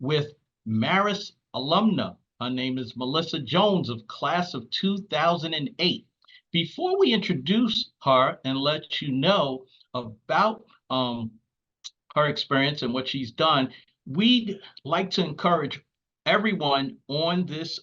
with Marist alumna. Her name is Melissa Jones of class of 2008. Before we introduce her and let you know about her experience and what she's done, we'd like to encourage everyone on this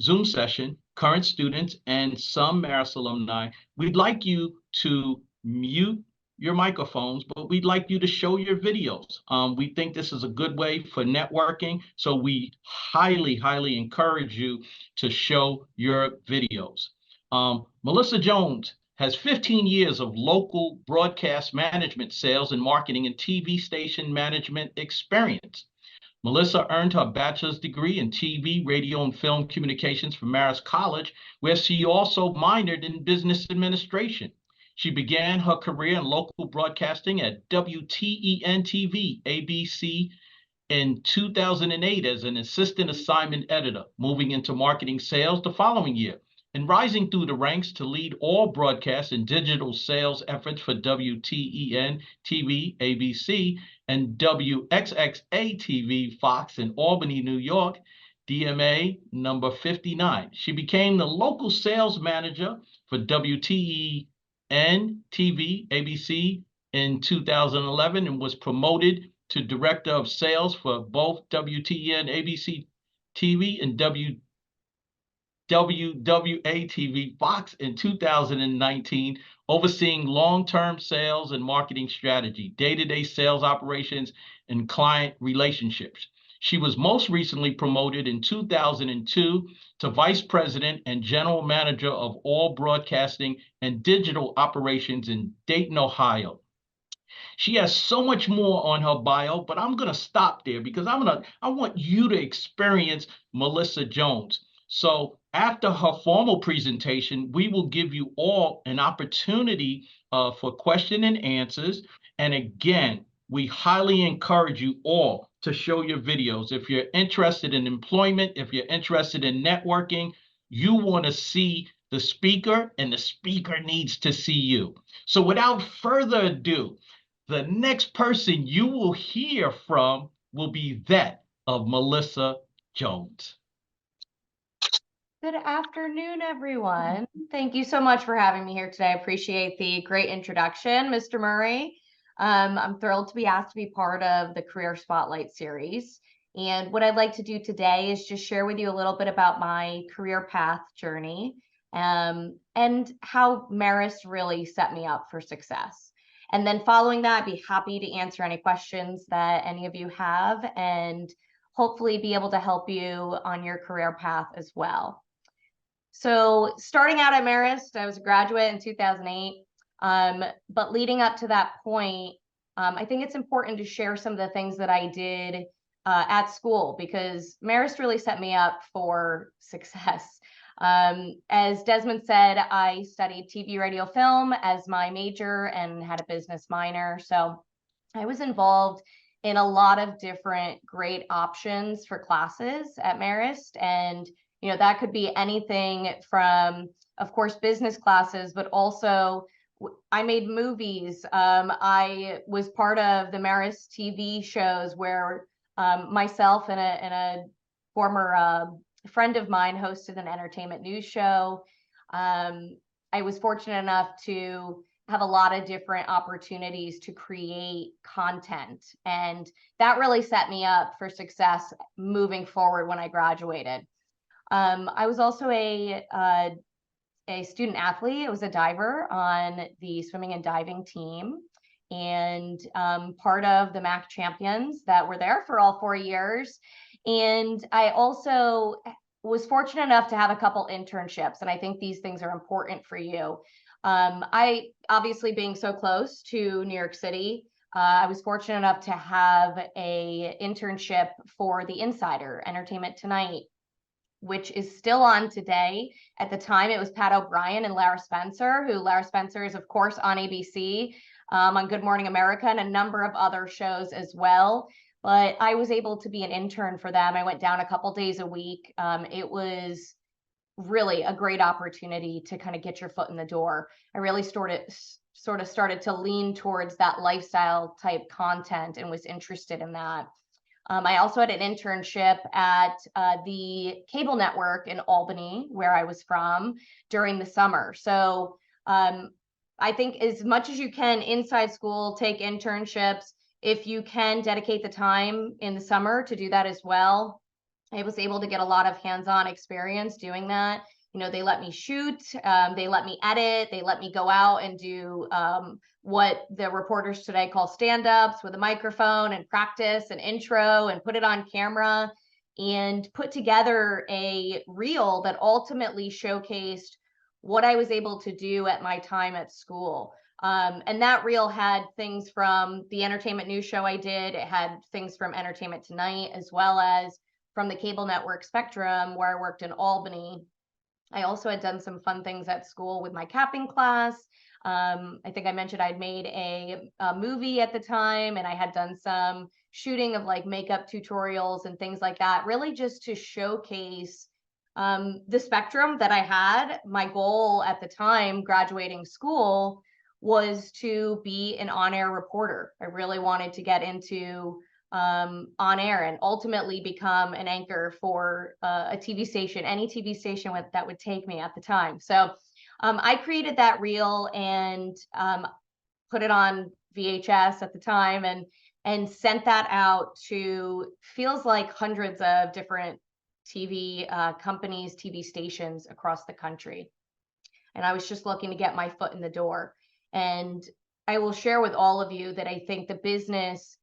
Zoom session, current students and some Marist alumni, we'd like you to mute your microphones, but we'd like you to show your videos. We think this is a good way for networking, so we highly encourage you to show your videos. Melissa Jones has 15 years of local broadcast management, sales, and marketing and TV station management experience. Melissa earned her bachelor's degree in TV, radio, and film communications from Marist College, where she also minored in business administration. She began her career in local broadcasting at WTEN TV, ABC, in 2008 as an assistant assignment editor, moving into marketing sales the following year, and rising through the ranks to lead all broadcast and digital sales efforts for WTEN TV, ABC, and WXXA TV, Fox in Albany, New York, DMA number 59. She became the local sales manager for WTEN TV, ABC in 2011 and was promoted to director of sales for both WTEN ABC TV and WWA TV Fox in 2019, overseeing long-term sales and marketing strategy, day-to-day sales operations, and client relationships. She was most recently promoted in 2002 to Vice President and General Manager of all broadcasting and digital operations in Dayton, Ohio. She has so much more on her bio, but I'm going to stop there because I want you to experience Melissa Jones. So after her formal presentation, we will give you all an opportunity for question and answers. And again, we highly encourage you all to show your videos. If you're interested in employment, if you're interested in networking, you want to see the speaker and the speaker needs to see you. So without further ado, the next person you will hear from will be that of Melissa Jones. Good afternoon, everyone. Thank you so much for having me here today. I appreciate the great introduction, Mr. Murray. I'm thrilled to be asked to be part of the Career Spotlight series. And what I'd like to do today is just share with you a little bit about my career path journey and how Marist really set me up for success. And then following that, I'd be happy to answer any questions that any of you have and hopefully be able to help you on your career path as well. So starting out at Marist, I was a graduate in 2008. But leading up to that point, I think it's important to share some of the things that I did at school because Marist really set me up for success. As Desmond said, I studied TV, radio, film as my major and had a business minor. So I was involved in a lot of different great options for classes at Marist. And, you know, that could be anything from, of course, business classes, but also I made movies. I was part of the Marist TV shows where myself and a former friend of mine hosted an entertainment news show. I was fortunate enough to have a lot of different opportunities to create content, and that really set me up for success moving forward when I graduated. I was also a student athlete. I was a diver on the swimming and diving team and part of the MAC champions that were there for all 4 years. And I also was fortunate enough to have a couple internships, and I think these things are important for you. I obviously being so close to New York City, I was fortunate enough to have a internship for The Insider, Entertainment Tonight, which is still on today. At the time, it was Pat O'Brien and Lara Spencer, who Lara Spencer is, of course, on ABC, on Good Morning America, and a number of other shows as well. But I was able to be an intern for them. I went down a couple days a week. It was really a great opportunity to kind of get your foot in the door. I really sort of started to lean towards that lifestyle type content and was interested in that. I also had an internship at the cable network in Albany, where I was from, during the summer. So I think as much as you can inside school, take internships. If you can dedicate the time in the summer to do that as well. I was able to get a lot of hands-on experience doing that. You know, they let me shoot, they let me edit, they let me go out and do what the reporters today call stand-ups with a microphone and practice an intro and put it on camera and put together a reel that ultimately showcased what I was able to do at my time at school. And that reel had things from the entertainment news show I did. It had things from Entertainment Tonight, as well as from the cable network Spectrum, where I worked in Albany. I also had done some fun things at school with my capping class. I think I mentioned I'd made a movie at the time, and I had done some shooting of like makeup tutorials and things like that, really just to showcase the spectrum that I had. My goal at the time, graduating school, was to be an on-air reporter. I really wanted to get into on air and ultimately become an anchor for a TV station, any TV station that would take me at the time. So I created that reel and put it on VHS at the time and sent that out to feels like hundreds of different TV companies, TV stations across the country. And I was just looking to get my foot in the door. And I will share with all of you that I think the business,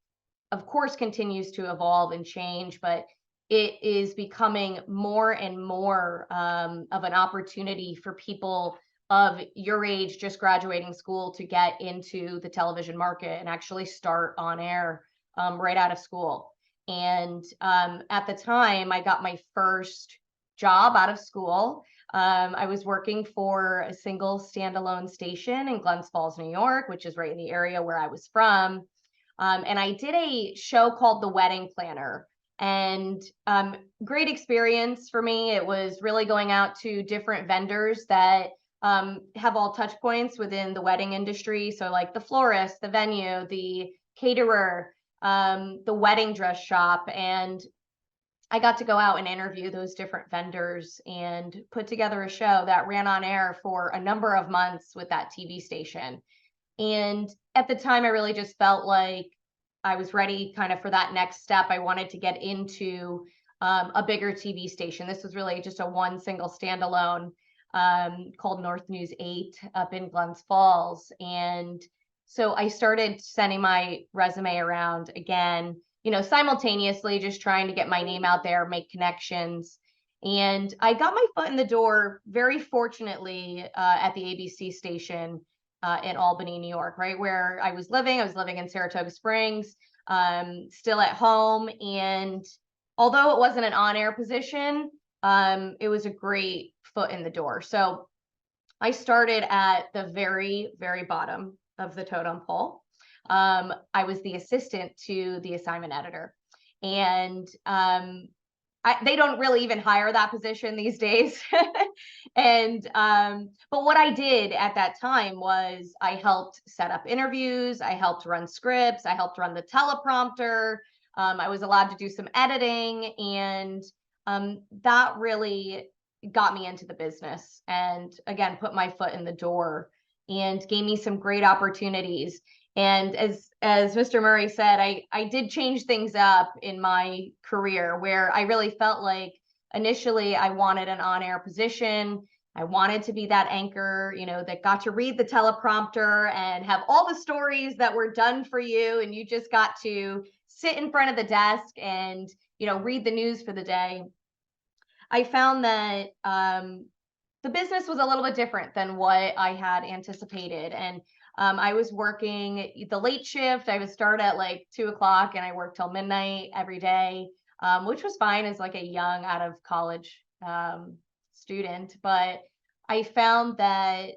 of course, continues to evolve and change, but it is becoming more and more of an opportunity for people of your age just graduating school to get into the television market and actually start on air right out of school. And at the time, I got my first job out of school. I was working for a single standalone station in Glens Falls, New York, which is right in the area where I was from. And I did a show called The Wedding Planner, and great experience for me. It was really going out to different vendors that have all touch points within the wedding industry. So like the florist, the venue, the caterer, the wedding dress shop. And I got to go out and interview those different vendors and put together a show that ran on air for a number of months with that TV station. And at the time, I really just felt like I was ready kind of for that next step. I wanted to get into a bigger TV station. This was really just a one single standalone called North News 8 up in Glens Falls. And so I started sending my resume around again, you know, simultaneously just trying to get my name out there, make connections. And I got my foot in the door very fortunately at the ABC station in Albany, New York, right where I was living. I was living in Saratoga Springs, still at home. And although it wasn't an on-air position, it was a great foot in the door. So I started at the very, very bottom of the totem pole. I was the assistant to the assignment editor. And they don't really even hire that position these days. And but what I did at that time was I helped set up interviews, I helped run scripts, I helped run the teleprompter. I was allowed to do some editing, and that really got me into the business and again put my foot in the door and gave me some great opportunities. And as Mr. Murray said, I did change things up in my career where I really felt like initially I wanted an on-air position. I wanted to be that anchor, you know, that got to read the teleprompter and have all the stories that were done for you, and you just got to sit in front of the desk and, you know, read the news for the day. I found that the business was a little bit different than what I had anticipated. And I was working the late shift. I would start at like 2 o'clock and I worked till midnight every day, which was fine as like a young out of college student. But I found that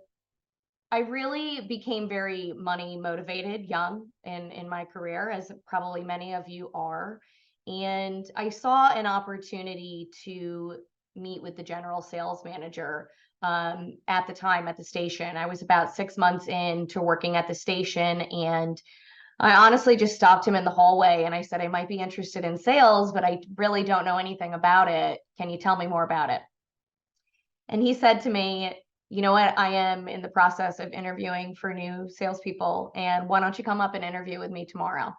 I really became very money motivated young in my career, as probably many of you are. And I saw an opportunity to meet with the general sales manager at the time at the station. I was about 6 months into working at the station, and I honestly just stopped him in the hallway and I said, I might be interested in sales, but I really don't know anything about it. Can you tell me more about it? And he said to me, you know what? I am in the process of interviewing for new salespeople. And why don't you come up and interview with me tomorrow?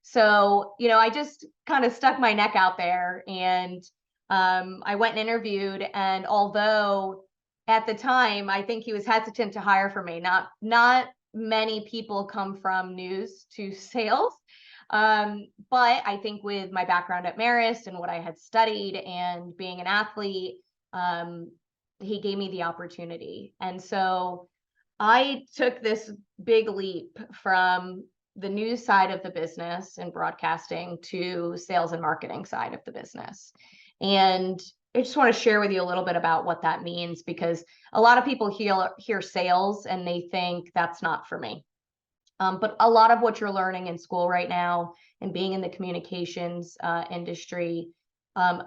So, I just kind of stuck my neck out there and I went and interviewed. And although at the time, I think he was hesitant to hire for me, not many people come from news to sales. But I think with my background at Marist and what I had studied and being an athlete, um, he gave me the opportunity. And so I took this big leap from the news side of the business and broadcasting to sales and marketing side of the business. And I just want to share with you a little bit about what that means, because a lot of people hear sales and they think that's not for me. But a lot of what you're learning in school right now and being in the communications industry,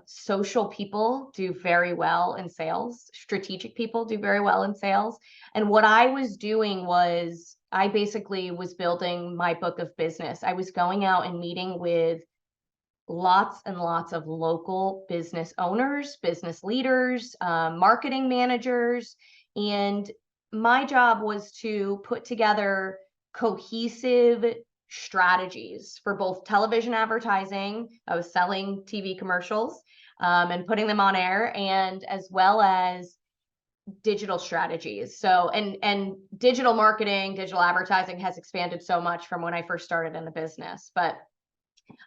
social people do very well in sales. Strategic people do very well in sales. And what I was doing was I basically was building my book of business. I was going out and meeting with lots and lots of local business owners, business leaders, marketing managers. And my job was to put together cohesive strategies for both television advertising. I was selling TV commercials and putting them on air, and as well as digital strategies. So, and digital marketing, digital advertising has expanded so much from when I first started in the business. But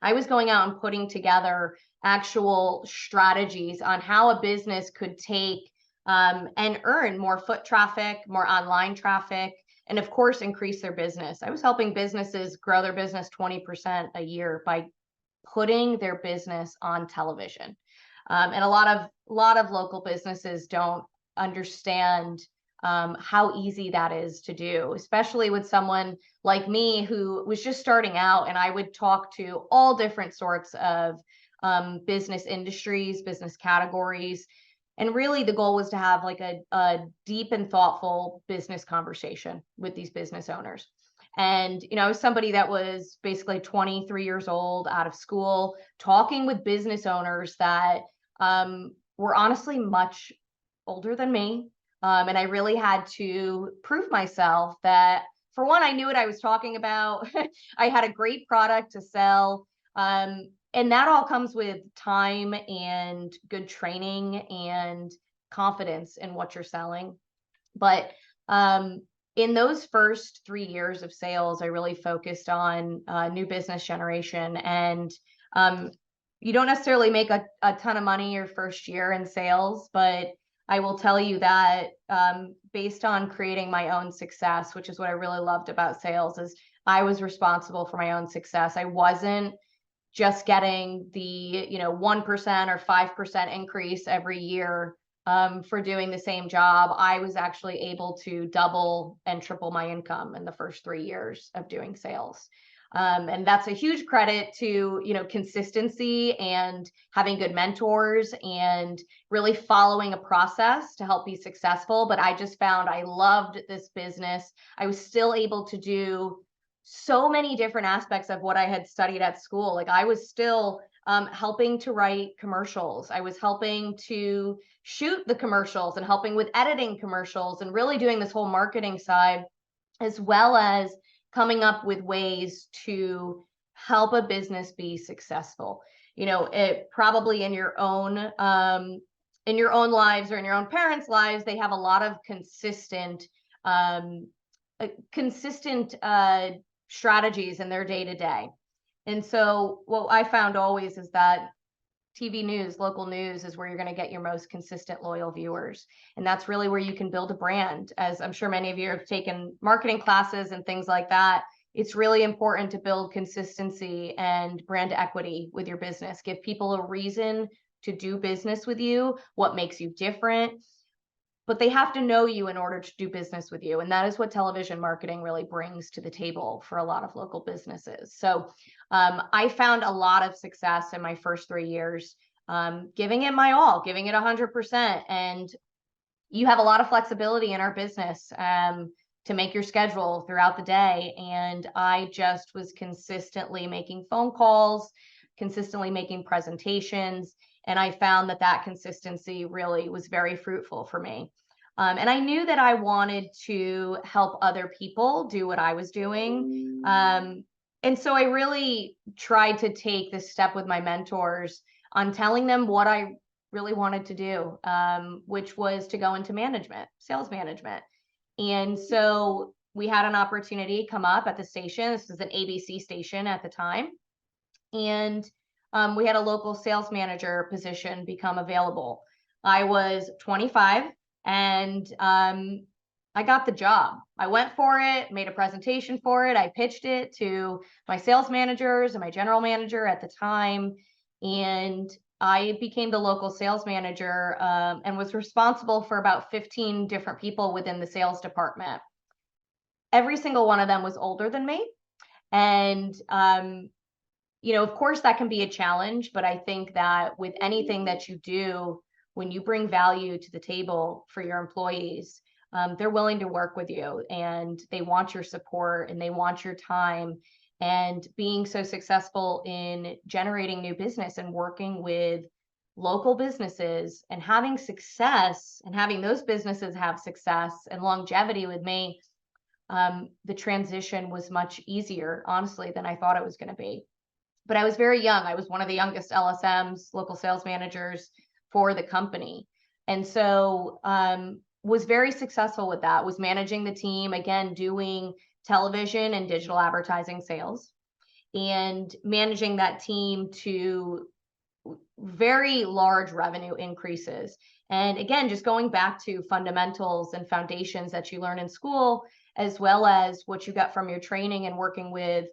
I was going out and putting together actual strategies on how a business could take and earn more foot traffic, more online traffic, and of course, increase their business. I was helping businesses grow their business 20% a year by putting their business on television. And a lot of local businesses don't understand how easy that is to do, especially with someone like me who was just starting out. And I would talk to all different sorts of business industries, business categories. And really the goal was to have like a deep and thoughtful business conversation with these business owners. And, I was somebody that was basically 23 years old, out of school, talking with business owners that were honestly much older than me. And I really had to prove myself that, for one, I knew what I was talking about. I had a great product to sell. And that all comes with time and good training and confidence in what you're selling. But in those first 3 years of sales, I really focused on new business generation. And you don't necessarily make a ton of money your first year in sales, but I will tell you that based on creating my own success, which is what I really loved about sales, is I was responsible for my own success. I wasn't just getting the 1% or 5% increase every year for doing the same job. I was actually able to double and triple my income in the first 3 years of doing sales. And that's a huge credit to, consistency and having good mentors and really following a process to help be successful. But I just found I loved this business. I was still able to do so many different aspects of what I had studied at school. Like I was still helping to write commercials. I was helping to shoot the commercials and helping with editing commercials and really doing this whole marketing side, as well as coming up with ways to help a business be successful. It probably in your own lives or in your own parents' lives, they have a lot of consistent strategies in their day to day. And so what I found always is that TV news, local news is where you're going to get your most consistent, loyal viewers. And that's really where you can build a brand. As I'm sure many of you have taken marketing classes and things like that, it's really important to build consistency and brand equity with your business. Give people a reason to do business with you, what makes you different. But they have to know you in order to do business with you. And that is what television marketing really brings to the table for a lot of local businesses. So I found a lot of success in my first 3 years, giving it my all, giving it 100%. And you have a lot of flexibility in our business. to make your schedule throughout the day. And I just was consistently making phone calls, consistently making presentations. And I found that that consistency really was very fruitful for me. And I knew that I wanted to help other people do what I was doing. And so I really tried to take this step with my mentors on telling them what I really wanted to do, which was to go into management, sales management. And so we had an opportunity come up at the station. This was an ABC station at the time. And we had a local sales manager position become available. I was 25 and I got the job. I went for it, made a presentation for it. I pitched it to my sales managers and my general manager at the time. And I became the local sales manager and was responsible for about 15 different people within the sales department. Every single one of them was older than me. And, of course, that can be a challenge, but I think that with anything that you do, when you bring value to the table for your employees, they're willing to work with you and they want your support and they want your time. And being so successful in generating new business and working with local businesses and having success and having those businesses have success and longevity with me, the transition was much easier, honestly, than I thought it was going to be. But I was very young. I was one of the youngest LSMs, local sales managers for the company. And so was very successful with that, was managing the team, again, doing television and digital advertising sales and managing that team to very large revenue increases. And again, just going back to fundamentals and foundations that you learn in school, as well as what you got from your training and working with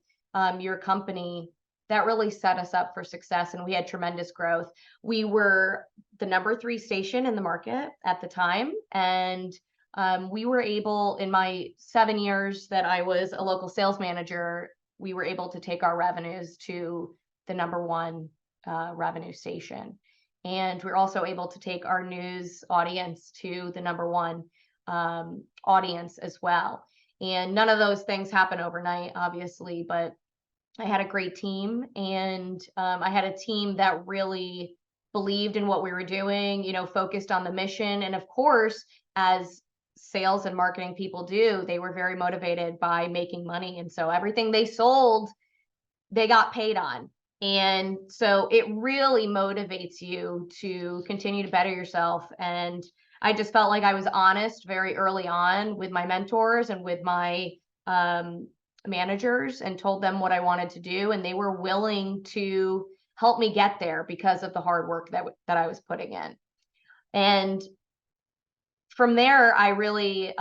your company, that really set us up for success. And we had tremendous growth. We were the #3 station in the market at the time. And we were able, in my 7 years that I was a local sales manager, we were able to take our revenues to the #1 revenue station. And we're also able to take our news audience to the #1 audience as well. And none of those things happen overnight, obviously, but I had a great team, and I had a team that really believed in what we were doing, focused on the mission. And of course, as sales and marketing people do, they were very motivated by making money. And so everything they sold, they got paid on. And so it really motivates you to continue to better yourself. And I just felt like I was honest very early on with my mentors and with my managers, and told them what I wanted to do. And they were willing to help me get there because of the hard work that I was putting in. And from there, I really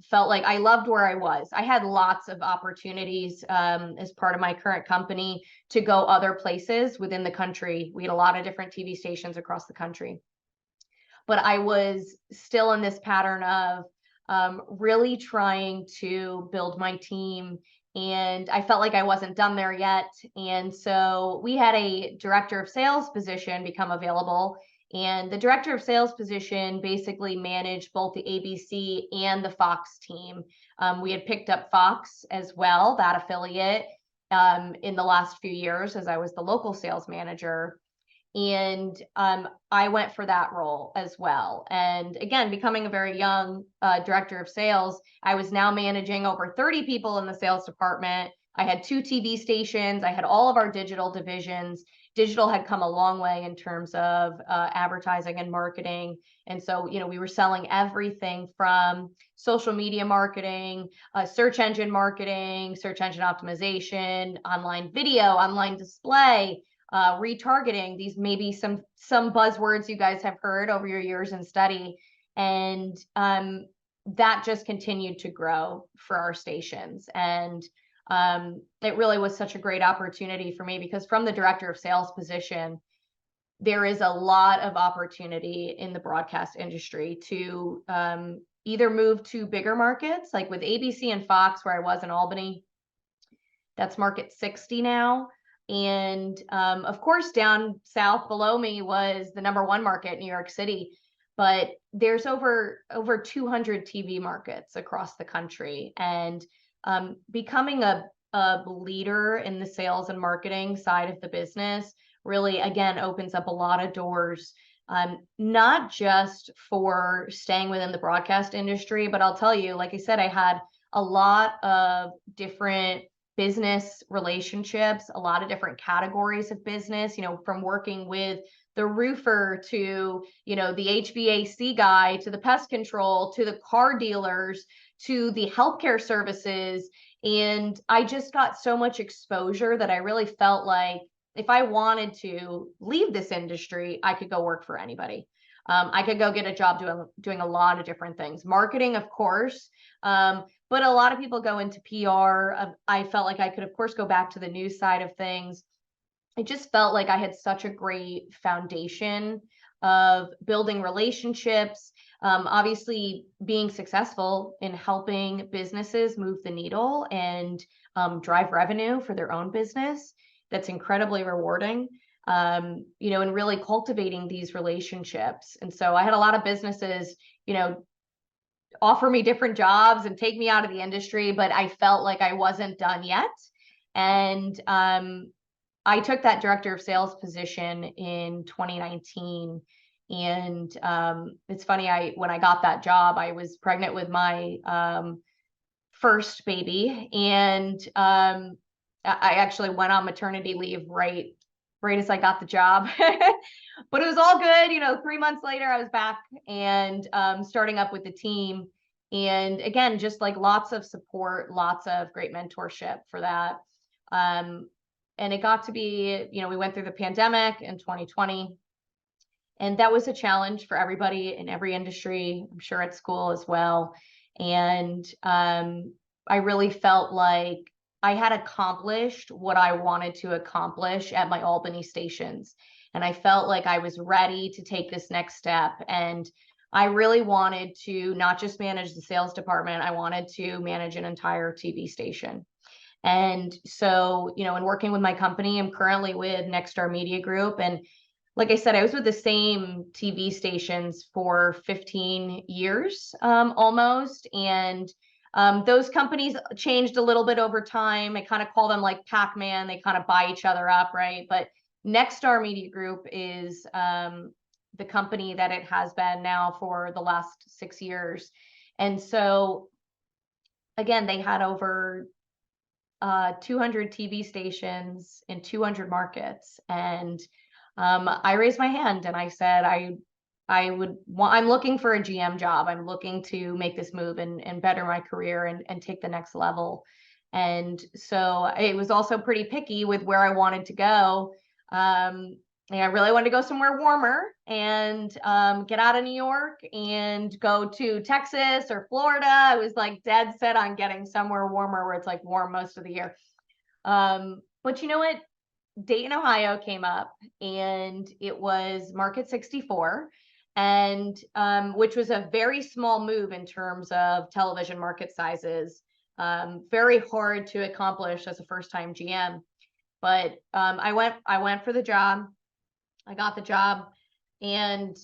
felt like I loved where I was. I had lots of opportunities as part of my current company to go other places within the country. We had a lot of different TV stations across the country. But I was still in this pattern of really trying to build my team. And I felt like I wasn't done there yet. And so we had a director of sales position become available. And the director of sales position basically managed both the ABC and the Fox team. We had picked up Fox as well, that affiliate, in the last few years as I was the local sales manager. And I went for that role as well. And again, becoming a very young director of sales, I was now managing over 30 people in the sales department. I had 2 TV stations. I had all of our digital divisions. Digital had come a long way in terms of advertising and marketing. And so, we were selling everything from social media marketing, search engine marketing, search engine optimization, online video, online display, retargeting. These may be some buzzwords you guys have heard over your years in study. And that just continued to grow for our stations. And it really was such a great opportunity for me, because from the director of sales position, there is a lot of opportunity in the broadcast industry to either move to bigger markets, like with ABC and Fox, where I was in Albany. That's market 60 now. And of course, down south below me was the #1 market, New York City. but there's over 200 TV markets across the country, and becoming a leader in the sales and marketing side of the business really, again, opens up a lot of doors, not just for staying within the broadcast industry, but I'll tell you, like I said, I had a lot of different business relationships, a lot of different categories of business, from working with the roofer to, the HVAC guy, to the pest control, to the car dealers, to the healthcare services. And I just got so much exposure that I really felt like if I wanted to leave this industry, I could go work for anybody. I could go get a job doing a lot of different things. Marketing, of course, but a lot of people go into PR. I felt like I could, of course, go back to the news side of things. I just felt like I had such a great foundation of building relationships, obviously being successful in helping businesses move the needle and drive revenue for their own business. That's incredibly rewarding, and really cultivating these relationships. And so I had a lot of businesses, offer me different jobs and take me out of the industry, but I felt like I wasn't done yet. And I took that director of sales position in 2019. And it's funny, when I got that job, I was pregnant with my first baby. And I actually went on maternity leave right as I got the job. But it was all good. 3 months later, I was back and starting up with the team. And again, just like lots of support, lots of great mentorship for that. And it got to be, we went through the pandemic in 2020. And that was a challenge for everybody in every industry, I'm sure at school as well. And I really felt like I had accomplished what I wanted to accomplish at my Albany stations. And I felt like I was ready to take this next step. And I really wanted to not just manage the sales department, I wanted to manage an entire TV station. And so, in working with my company, I'm currently with Nexstar Media Group. And like I said, I was with the same TV stations for 15 years, almost. And those companies changed a little bit over time. I kind of call them like Pac-Man. They kind of buy each other up, right? But Nexstar Media Group is the company that it has been now for the last 6 years. And so, again, they had over 200 TV stations in 200 markets. And I raised my hand and I said, I'm looking for a GM job. I'm looking to make this move and better my career and take the next level. And so it was also pretty picky with where I wanted to go. And I really wanted to go somewhere warmer and get out of New York and go to Texas or Florida. I was like dead set on getting somewhere warmer where it's like warm most of the year. But you know what? Dayton, Ohio came up, and it was market 64, and which was a very small move in terms of television market sizes. Very hard to accomplish as a first-time GM. But I went for the job. I got the job, and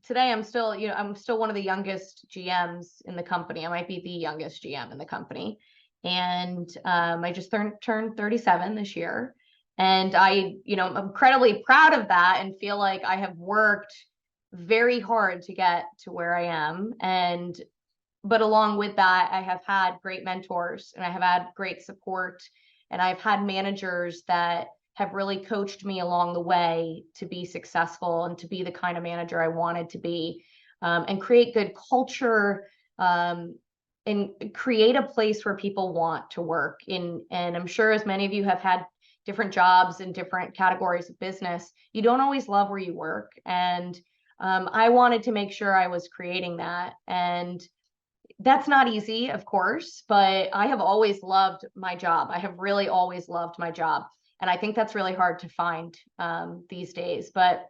today I'm still one of the youngest GMs in the company. I might be the youngest GM in the company. And I just turned 37 this year. And I'm incredibly proud of that and feel like I have worked very hard to get to where I am. But along with that, I have had great mentors and I have had great support, and I've had managers that have really coached me along the way to be successful and to be the kind of manager I wanted to be, and create good culture, and create a place where people want to work in. And I'm sure as many of you have had different jobs in different categories of business, you don't always love where you work. And I wanted to make sure I was creating that. And that's not easy, of course, but I have always loved my job. I have really always loved my job. And I think that's really hard to find these days. But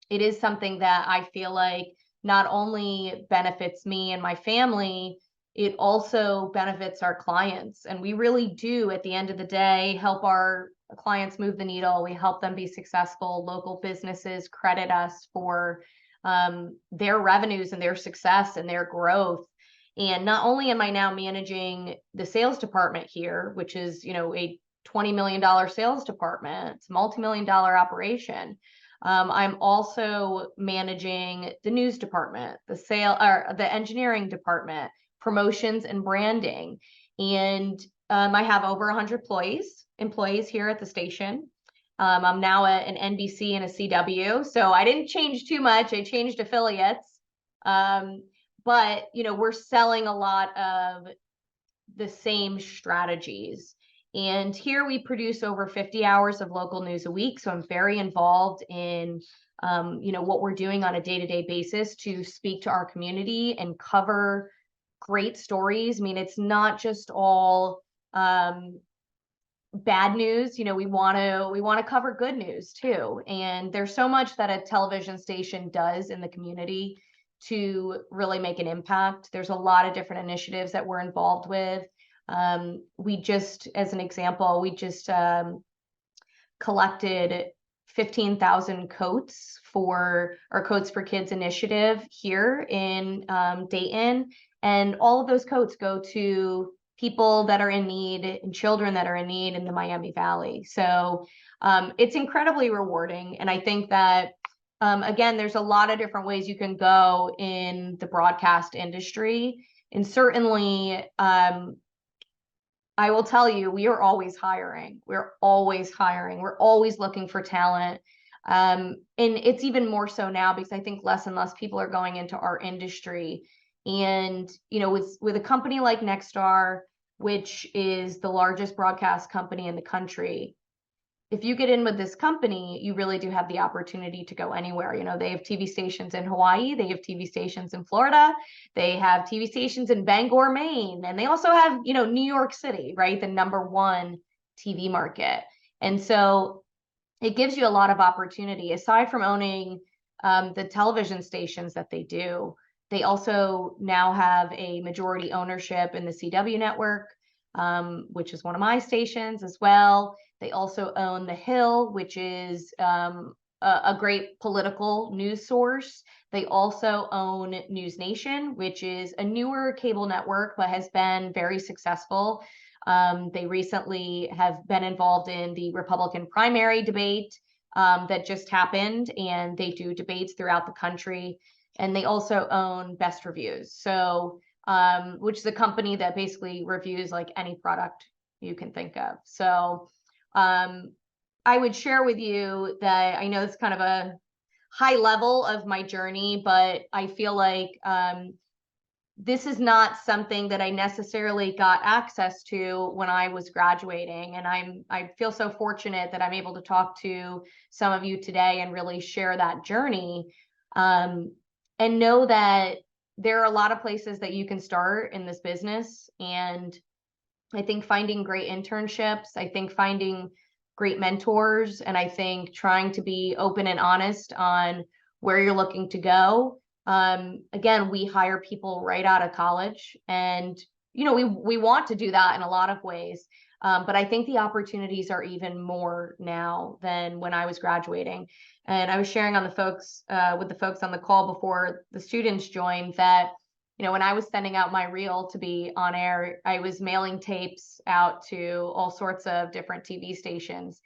it is something that I feel like not only benefits me and my family, it also benefits our clients. And we really do, at the end of the day, help our clients move the needle. We help them be successful. Local businesses credit us for their revenues and their success and their growth. And not only am I now managing the sales department here, which is, a $20 million sales department, it's a multi-million dollar operation. I'm also managing the news department, the engineering department, promotions and branding. And I have over 100 employees here at the station. I'm now at an NBC and a CW, so I didn't change too much. I changed affiliates. But we're selling a lot of the same strategies. And here we produce over 50 hours of local news a week. So I'm very involved in what we're doing on a day-to-day basis to speak to our community and cover great stories. I mean, it's not just all bad news. We want to cover good news too. And there's so much that a television station does in the community to really make an impact. There's a lot of different initiatives that we're involved with. As an example, we just collected 15,000 coats for our Coats for Kids initiative here in Dayton. And all of those coats go to people that are in need and children that are in need in the Miami Valley. So it's incredibly rewarding. And I think that, again, there's a lot of different ways you can go in the broadcast industry. And certainly, I will tell you, we are always hiring. We're always hiring. We're always looking for talent. And it's even more so now because I think less and less people are going into our industry. And, with a company like Nexstar, which is the largest broadcast company in the country, if you get in with this company, you really do have the opportunity to go anywhere. They have TV stations in Hawaii, they have TV stations in Florida, they have TV stations in Bangor, Maine, and they also have, New York City, right? The #1 TV market. And so it gives you a lot of opportunity. Aside from owning the television stations that they do, they also now have a majority ownership in the CW network, which is one of my stations as well. They also own The Hill, which is a great political news source. They also own News Nation, which is a newer cable network, but has been very successful. They recently have been involved in the Republican primary debate that just happened, and they do debates throughout the country. And they also own Best Reviews, so which is a company that basically reviews like any product you can think of. So I would share with you that I know it's kind of a high level of my journey, but I feel like this is not something that I necessarily got access to when I was graduating. And I feel so fortunate that I'm able to talk to some of you today and really share that journey. And know that there are a lot of places that you can start in this business. And I think finding great internships, I think finding great mentors, and I think trying to be open and honest on where you're looking to go. Again, we hire people right out of college, and we want to do that in a lot of ways. But I think the opportunities are even more now than when I was graduating. And I was sharing with the folks on the call before the students joined that, when I was sending out my reel to be on air, I was mailing tapes out to all sorts of different TV stations.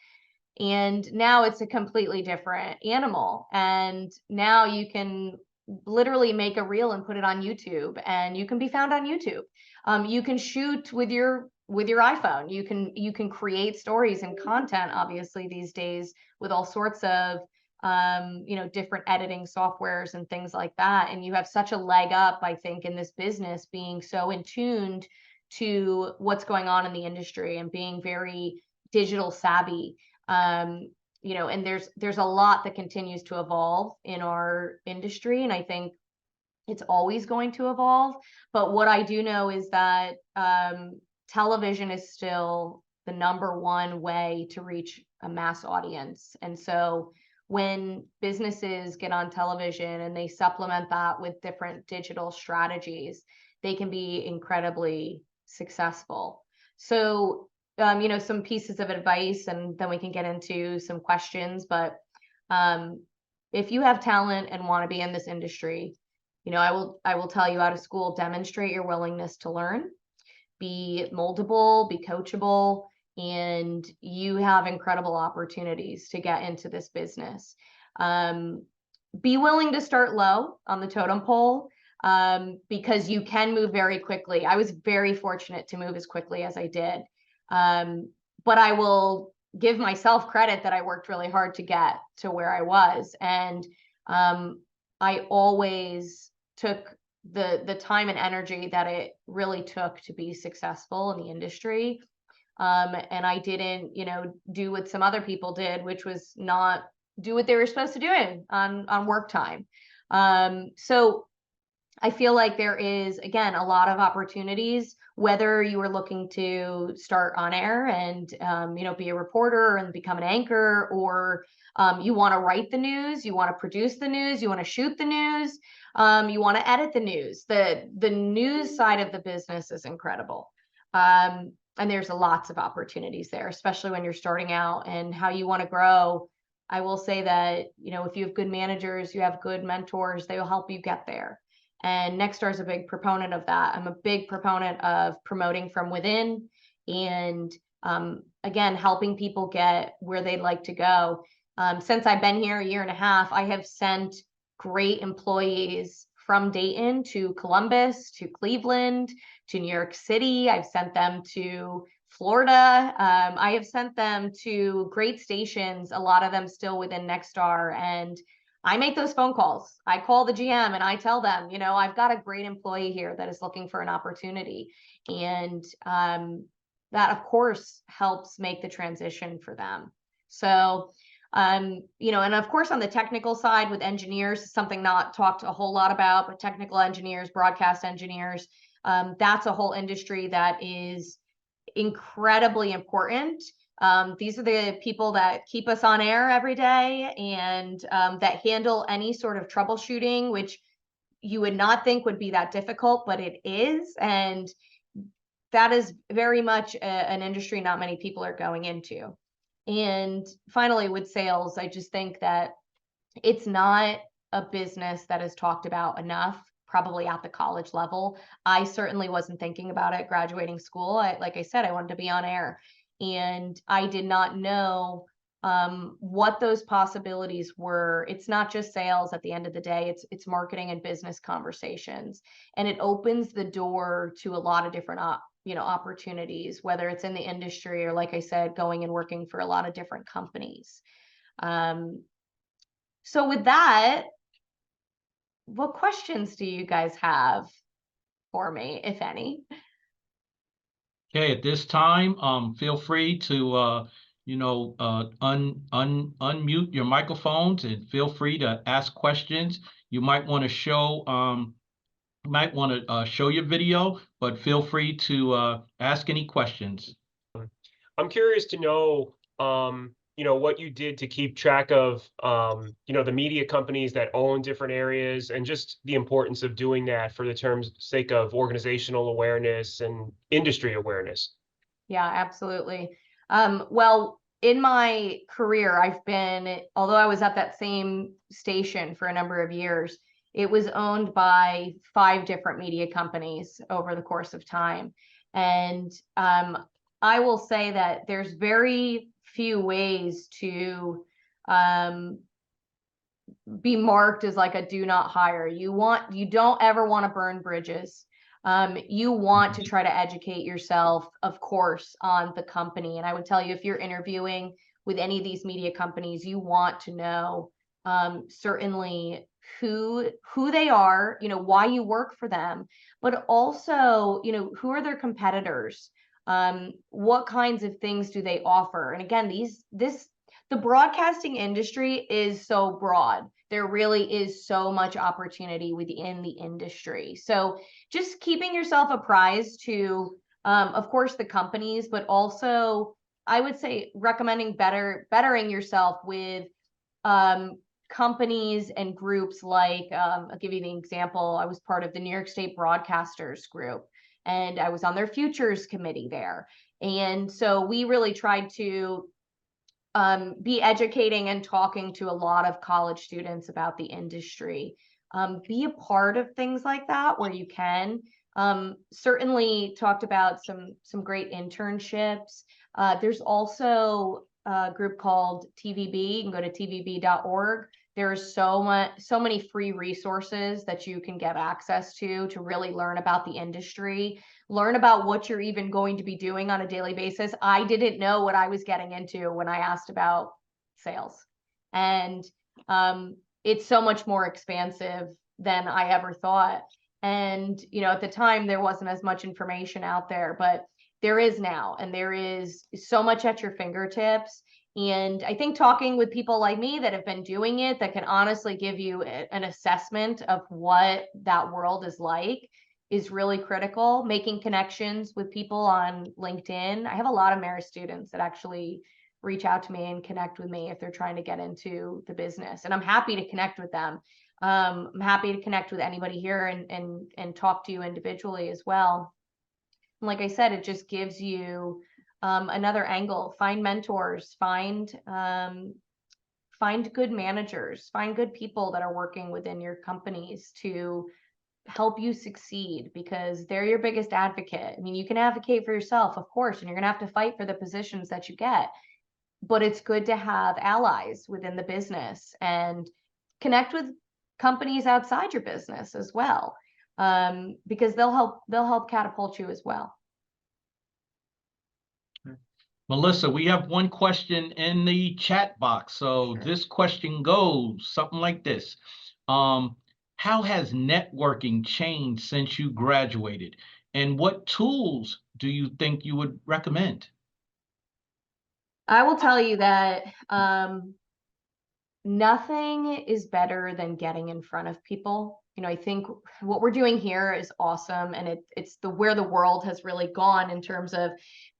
And now it's a completely different animal. And now you can literally make a reel and put it on YouTube, and you can be found on YouTube. You can shoot with your iPhone. You can create stories and content, obviously, these days with all sorts of different editing softwares and things like that. And you have such a leg up, I think, in this business, being so in tuned to what's going on in the industry and being very digital savvy. And there's a lot that continues to evolve in our industry, and I think it's always going to evolve. But what I do know is that television is still the #1 way to reach a mass audience. And so when businesses get on television and they supplement that with different digital strategies, they can be incredibly successful. So, some pieces of advice, and then we can get into some questions. But if you have talent and want to be in this industry, I will tell you out of school, demonstrate your willingness to learn, be moldable, be coachable, and you have incredible opportunities to get into this business. Be willing to start low on the totem pole, because you can move very quickly. I was very fortunate to move as quickly as I did. But I will give myself credit that I worked really hard to get to where I was. And I always took the time and energy that it really took to be successful in the industry. And I didn't, do what some other people did, which was not do what they were supposed to do on work time. So I feel like there is, again, a lot of opportunities, whether you are looking to start on air and, be a reporter and become an anchor, or you want to write the news, you want to produce the news, you want to shoot the news, you want to edit the news. The news side of the business is incredible. And there's lots of opportunities there, especially when you're starting out and how you want to grow. I will say that, if you have good managers, you have good mentors, they will help you get there. And Nexstar is a big proponent of that. I'm a big proponent of promoting from within and, again, helping people get where they'd like to go. Since I've been here a year and a half, I have sent great employees from Dayton to Columbus, to Cleveland, to New York City. I've sent them to Florida. I have sent them to great stations, a lot of them still within Nexstar. And I make those phone calls. I call the GM and I tell them, I've got a great employee here that is looking for an opportunity. And that, of course, helps make the transition for them. So, and of course, on the technical side with engineers, something not talked a whole lot about, but technical engineers, broadcast engineers, that's a whole industry that is incredibly important. These are the people that keep us on air every day and that handle any sort of troubleshooting, which you would not think would be that difficult, but it is. And that is very much an industry not many people are going into. And finally, with sales, I just think that it's not a business that is talked about enough, probably at the college level. I certainly wasn't thinking about it graduating school. Like I said, I wanted to be on air. And I did not know what those possibilities were. It's not just sales at the end of the day. It's marketing and business conversations. And it opens the door to a lot of different opportunities, whether it's in the industry or, like I said, going and working for a lot of different companies. So with that, what questions do you guys have for me, if any? Okay, at this time, feel free to unmute your microphones and feel free to ask questions. You might want to show show your video, but feel free to ask any questions. I'm curious to know, what you did to keep track of, the media companies that own different areas, and just the importance of doing that for the terms sake of organizational awareness and industry awareness. Yeah, absolutely. Well, in my career, although I was at that same station for a number of years, it was owned by 5 different media companies over the course of time. And I will say that there's very few ways to be marked as like a do not hire. You don't ever want to burn bridges. You want to try to educate yourself, of course, on the company. And I would tell you, if you're interviewing with any of these media companies, you want to know certainly who they are, why you work for them, but also, who are their competitors? What kinds of things do they offer? And again, the broadcasting industry is so broad. There really is so much opportunity within the industry. So just keeping yourself apprised to, of course, the companies, but also I would say recommending bettering yourself with companies and groups like, I'll give you an example. I was part of the New York State Broadcasters group, and I was on their futures committee there. And so we really tried to be educating and talking to a lot of college students about the industry. Be a part of things like that where you can. Certainly talked about some great internships. There's also a group called TVB. You can go to tvb.org. There's so many free resources that you can get access to really learn about the industry, learn about what you're even going to be doing on a daily basis. I didn't know what I was getting into when I asked about sales. And it's so much more expansive than I ever thought. And, at the time there wasn't as much information out there, but there is now, and there is so much at your fingertips. And I think talking with people like me that have been doing it, that can honestly give you an assessment of what that world is like, is really critical. Making connections with people on LinkedIn. I have a lot of Marist students that actually reach out to me and connect with me if they're trying to get into the business. And I'm happy to connect with them. I'm happy to connect with anybody here and talk to you individually as well. And like I said, it just gives you another angle. Find mentors, find good managers, find good people that are working within your companies to help you succeed, because they're your biggest advocate. I mean, you can advocate for yourself, of course, and you're going to have to fight for the positions that you get, but it's good to have allies within the business and connect with companies outside your business as well, because they'll help catapult you as well. Melissa, we have one question in the chat box. So this question goes something like this. How has networking changed since you graduated? And what tools do you think you would recommend? I will tell you that nothing is better than getting in front of people. I think what we're doing here is awesome, and it's where the world has really gone in terms of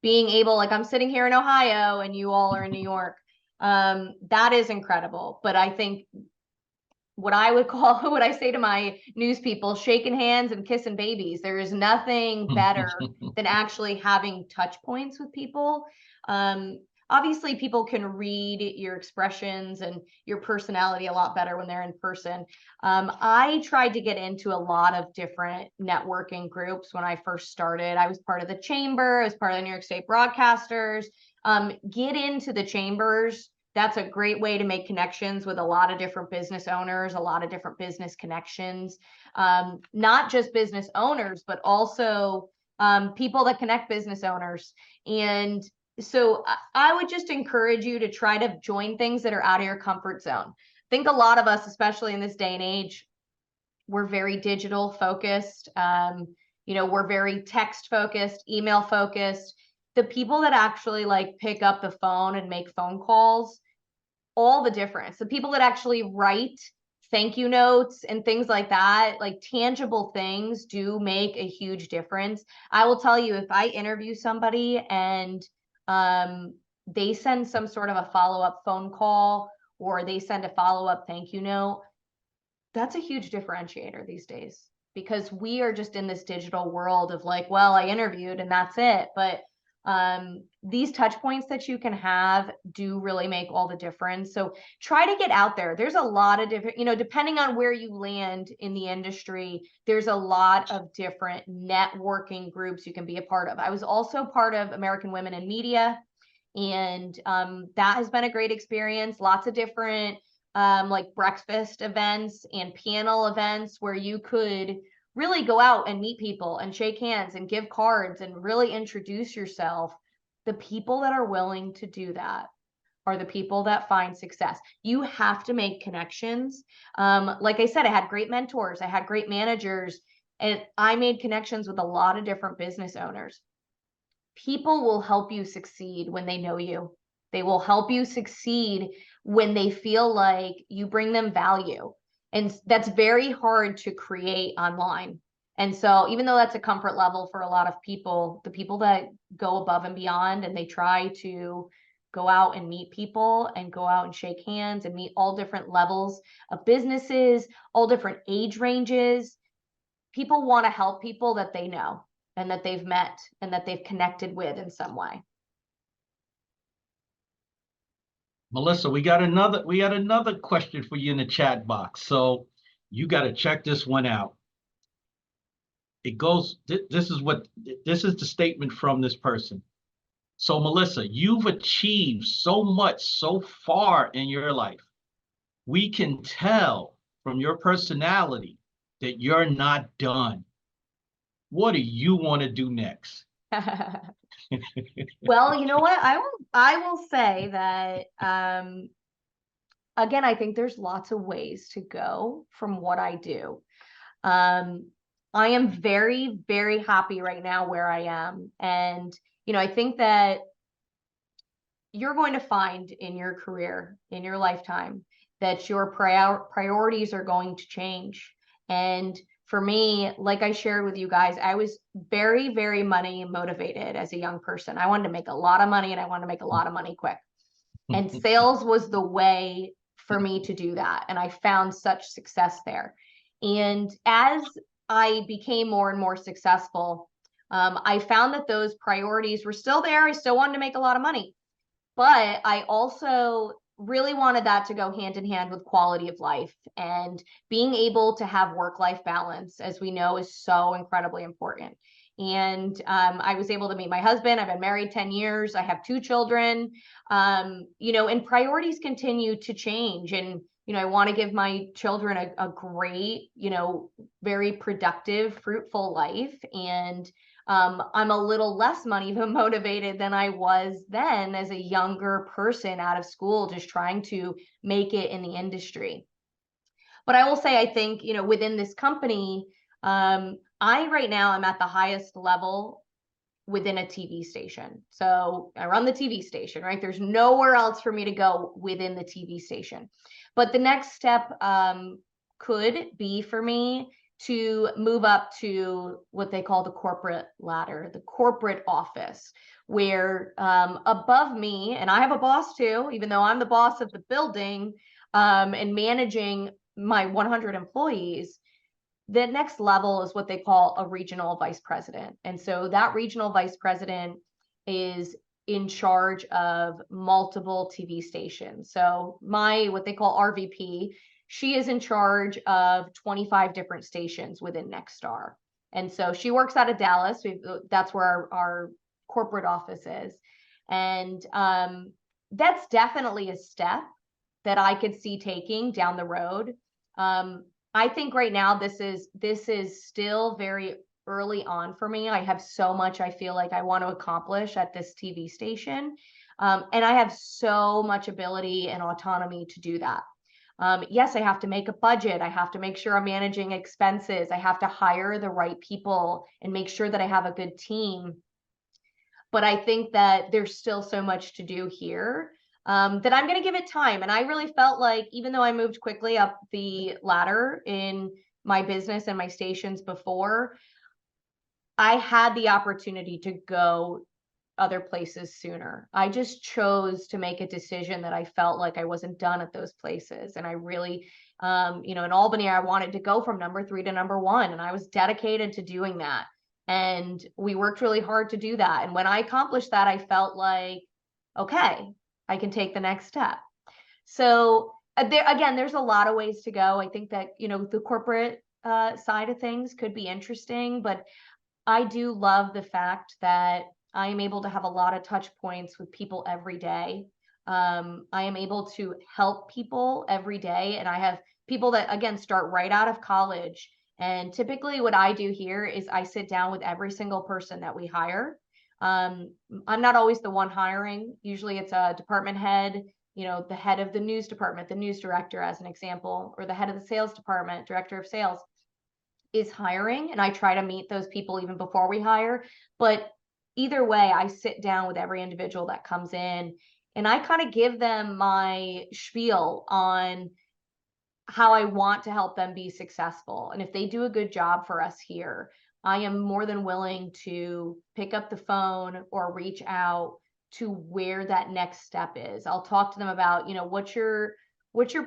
being able, like I'm sitting here in Ohio and you all are in New York. That is incredible. But I think what I say to my news people, shaking hands and kissing babies. There is nothing better than actually having touch points with people. Obviously, people can read your expressions and your personality a lot better when they're in person. I tried to get into a lot of different networking groups when I first started. I was part of the chamber, I was part of the New York State Broadcasters. Get into the chambers. That's a great way to make connections with a lot of different business owners, a lot of different business connections, not just business owners, but also people that connect business owners. And so I would just encourage you to try to join things that are out of your comfort zone. I think a lot of us, especially in this day and age, we're very digital focused. We're very text focused, email focused. The people that actually like pick up the phone and make phone calls, all the difference. The people that actually write thank you notes and things like that, like tangible things, do make a huge difference. I will tell you, if I interview somebody and they send some sort of a follow-up phone call, or they send a follow-up thank you note, that's a huge differentiator these days, because we are just in this digital world of like, well, I interviewed and that's it. But these touch points that you can have do really make all the difference. So try to get out there. There's a lot of different, depending on where you land in the industry, there's a lot of different networking groups you can be a part of. I was also part of American Women in Media, and that has been a great experience. Lots of different like breakfast events and panel events where you could really go out and meet people and shake hands and give cards and really introduce yourself. The people that are willing to do that are the people that find success. You have to make connections. Like I said, I had great mentors, I had great managers, and I made connections with a lot of different business owners. People will help you succeed when they know you. They will help you succeed when they feel like you bring them value. And that's very hard to create online. And so even though that's a comfort level for a lot of people, the people that go above and beyond and they try to go out and meet people and go out and shake hands and meet all different levels of businesses, all different age ranges, people want to help people that they know and that they've met and that they've connected with in some way. Melissa, we got another question for you in the chat box. So you got to check this one out. It goes, this is the statement from this person. So Melissa, you've achieved so much so far in your life. We can tell from your personality that you're not done. What do you want to do next? Well, you know what? I will say that again, I think there's lots of ways to go from what I do. I am very, very happy right now where I am. And, I think that you're going to find in your career, in your lifetime, that your priorities are going to change. And for me, like I shared with you guys, I was very, very money motivated as a young person. I wanted to make a lot of money and I wanted to make a lot of money quick. And sales was the way for me to do that. And I found such success there. And as I became more and more successful, I found that those priorities were still there. I still wanted to make a lot of money, but I also really wanted that to go hand in hand with quality of life, and being able to have work-life balance, as we know, is so incredibly important. And I was able to meet my husband. I've been married 10 years. I have 2 children, and priorities continue to change. And, I want to give my children a great, very productive, fruitful life. And I'm a little less money motivated than I was then as a younger person out of school, just trying to make it in the industry. But I will say, I think, within this company, I right now am at the highest level within a TV station. So I run the TV station, right? There's nowhere else for me to go within the TV station. But the next step could be for me to move up to what they call the corporate ladder, the corporate office, where above me, and I have a boss too, even though I'm the boss of the building and managing my 100 employees, the next level is what they call a regional vice president. And so that regional vice president is in charge of multiple TV stations. So what they call RVP, she is in charge of 25 different stations within Nexstar. And so she works out of Dallas. That's where our corporate office is. And that's definitely a step that I could see taking down the road. I think right now this is still very early on for me. I have so much I feel like I want to accomplish at this TV station. And I have so much ability and autonomy to do that. Yes, I have to make a budget. I have to make sure I'm managing expenses. I have to hire the right people and make sure that I have a good team. But I think that there's still so much to do here. That I'm going to give it time. And I really felt like, even though I moved quickly up the ladder in my business and my stations before, I had the opportunity to go other places sooner. I just chose to make a decision that I felt like I wasn't done at those places. And I really, in Albany, I wanted to go from number 3 to number 1. And I was dedicated to doing that. And we worked really hard to do that. And when I accomplished that, I felt like, okay, I can take the next step. So there's a lot of ways to go. I think that, the corporate side of things could be interesting, but I do love the fact that I am able to have a lot of touch points with people every day. I am able to help people every day. And I have people that, again, start right out of college. And typically what I do here is I sit down with every single person that we hire. I'm not always the one hiring. Usually it's a department head, the head of the news department, the news director, as an example, or the head of the sales department, director of sales is hiring. And I try to meet those people even before we hire. But either way, I sit down with every individual that comes in and I kind of give them my spiel on how I want to help them be successful. And if they do a good job for us here, I am more than willing to pick up the phone or reach out to where that next step is. I'll talk to them about, what's your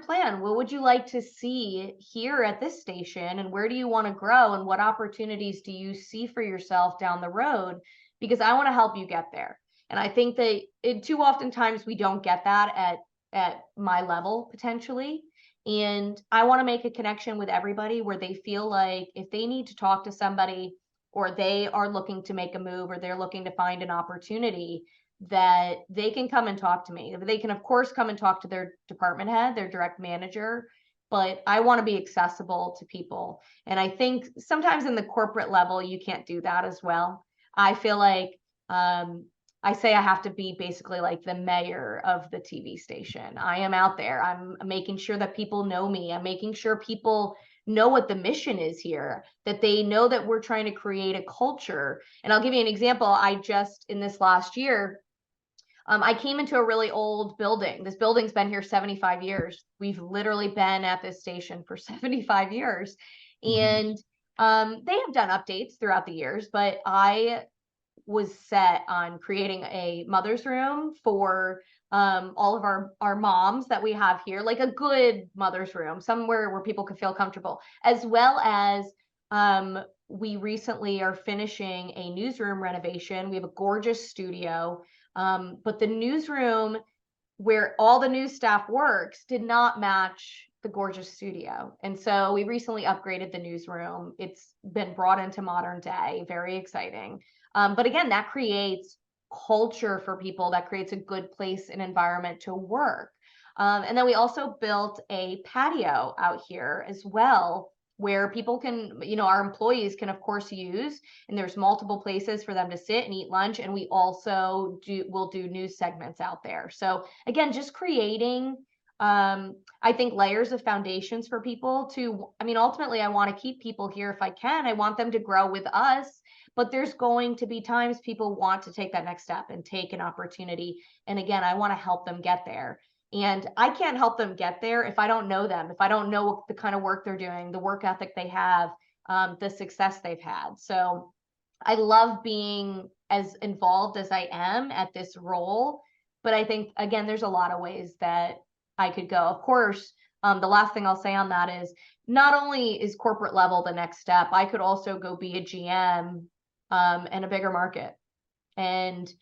plan? What would you like to see here at this station? And where do you want to grow? And what opportunities do you see for yourself down the road? Because I want to help you get there. And I think that too often times we don't get that at my level potentially. And I want to make a connection with everybody where they feel like if they need to talk to somebody, or they are looking to make a move, or they're looking to find an opportunity, that they can come and talk to me. They can, of course, come and talk to their department head, their direct manager, but I want to be accessible to people. And I think sometimes in the corporate level, you can't do that as well. I feel like I say I have to be basically like the mayor of the TV station. I am out there. I'm making sure that people know me. I'm making sure people know what the mission is here, that they know that we're trying to create a culture. And I'll give you an example. I just, in this last year, I came into a really old building. This building's been here 75 years. We've literally been at this station for 75 years. And they have done updates throughout the years, but I was set on creating a mother's room for all of our moms that we have here, like a good mother's room, somewhere where people could feel comfortable, as well as we recently are finishing a newsroom renovation. We have a gorgeous studio, but the newsroom where all the news staff works did not match the gorgeous studio. And so we recently upgraded the newsroom. It's been brought into modern day, very exciting. But again, that creates culture for people, that creates a good place and environment to work. And then we also built a patio out here as well, where people can, our employees can of course use, and there's multiple places for them to sit and eat lunch. And we also will do news segments out there. So again, just creating, I think, layers of foundations for people to, ultimately I want to keep people here if I can. I want them to grow with us, but there's going to be times people want to take that next step and take an opportunity. And again, I want to help them get there. And I can't help them get there if I don't know them, if I don't know the kind of work they're doing, the work ethic they have, the success they've had. So I love being as involved as I am at this role. But I think, again, there's a lot of ways that I could go. Of course, the last thing I'll say on that is not only is corporate level the next step, I could also go be a GM in a bigger market. And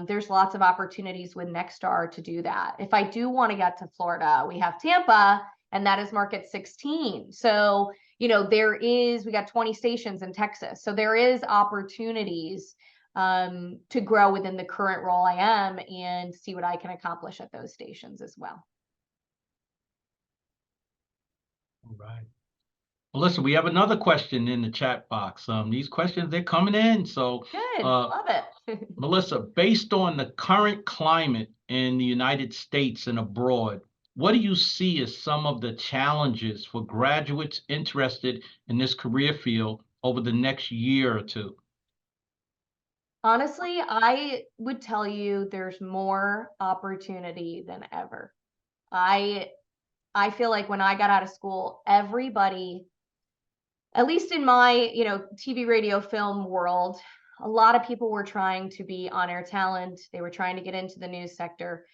there's lots of opportunities with Nexstar to do that. If I do want to get to Florida, we have Tampa, and that is market 16. So, we got 20 stations in Texas. So there is opportunities to grow within the current role I am and see what I can accomplish at those stations as well. All right. Melissa, we have another question in the chat box. These questions, they're coming in. So good, love it. Melissa, based on the current climate in the United States and abroad, what do you see as some of the challenges for graduates interested in this career field over the next year or two? Honestly, I would tell you there's more opportunity than ever. I feel like when I got out of school, everybody, at least in my, TV, radio, film world, a lot of people were trying to be on-air talent. They were trying to get into the news sector.